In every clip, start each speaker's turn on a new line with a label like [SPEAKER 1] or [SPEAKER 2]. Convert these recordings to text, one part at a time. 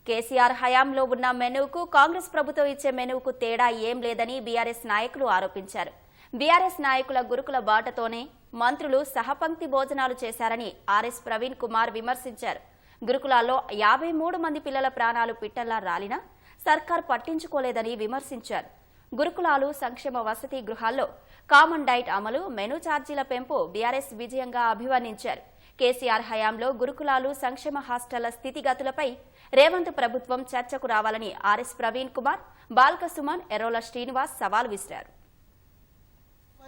[SPEAKER 1] కేసీఆర్ హయాంలో ఉన్న మెనూకు కాంగ్రెస్ ప్రభుత్వం ఇచ్చే మెనూకు తేడా ఏం లేదని బీఆర్ఎస్ నాయకులు ఆరోపించారు. బీఆర్ఎస్ నాయకుల గురుకుల బాటతోనే మంత్రులు సహపంక్తి భోజనాలు చేశారని ఆర్ఎస్ ప్రవీణ్ కుమార్ విమర్శించారు. గురుకులాల్లో 53 మంది పిల్లల ప్రాణాలు పిట్టల్లా రాలినా సర్కార్ పట్టించుకోలేదని విమర్శించారు. గురుకులాలు, సంక్షేమ వసతి గృహాల్లో కామన్ డైట్ అమలు, మెనూ ఛార్జీల పెంపు బీఆర్ఎస్ విజయంగా అభివర్ణించారు. కేసీఆర్ హయాంలో గురుకులాలు, సంక్షేమ హాస్టళ్ల స్థితిగతులపై రేవంత్ ప్రభుత్వం చర్చకు రావాలని ఆర్ఎస్ ప్రవీణ్ కుమార్, బాల్క సుమన్, ఎర్రోల శ్రీనివాస్ సవాల్ విసిరారు.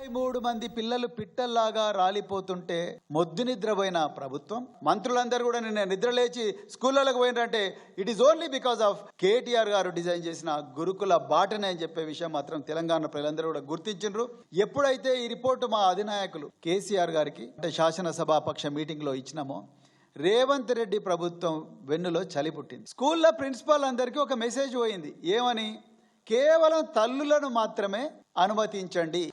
[SPEAKER 2] 53 మంది పిల్లలు పిట్టల్లాగా రాలిపోతుంటే మొద్దు నిద్రపోయిన ప్రభుత్వం, మంత్రులందరూ కూడా నిన్న నిద్రలేచి స్కూళ్ళకు పోయినారంటే it is only because of KTR గారు డిజైన్ చేసిన గురుకుల బాటనే అని చెప్పే విషయం మాత్రం తెలంగాణ ప్రజలందరూ కూడా గుర్తించారు. ఎప్పుడైతే ఈ రిపోర్టు మా అధినాయకులు కేసీఆర్ గారికి అంటే శాసనసభాపక్ష మీటింగ్ లో ఇచ్చినామో, రేవంత్ రెడ్డి ప్రభుత్వం వెన్నులో చలి పుట్టింది. స్కూళ్ళ ప్రిన్సిపాల్ అందరికీ ఒక మెసేజ్ పోయింది. ఏమని? కేవలం తల్లులను మాత్రమే అనుమతించండి.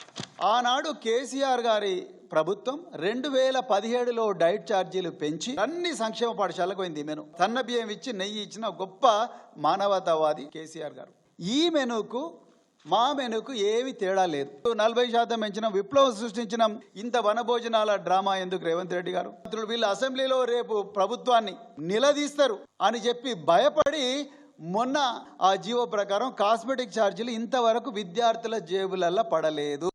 [SPEAKER 2] ఆనాడు కేసీఆర్ గారి ప్రభుత్వం 2017లో డైట్ ఛార్జీలు పెంచి అన్ని సంక్షేమ పాఠశాలకు పోయింది. మెను సన్న బియ్యం ఇచ్చి నెయ్యి ఇచ్చిన గొప్ప మానవతావాది కేసీఆర్ గారు. ఈ మెనుకు మా మెనుకు ఏమి తేడా లేదు. 40% పెంచిన, విప్లవం సృష్టించిన ఇంత వనభోజనాల డ్రామా ఎందుకు రేవంత్ రెడ్డి గారు? వీళ్ళు అసెంబ్లీలో రేపు ప్రభుత్వాన్ని నిలదీస్తారు అని చెప్పి భయపడి మొన్న ఆ జీవో ప్రకారం కాస్మెటిక్ ఛార్జీలు ఇంతవరకు విద్యార్థుల జేబులల్లో పడలేదు.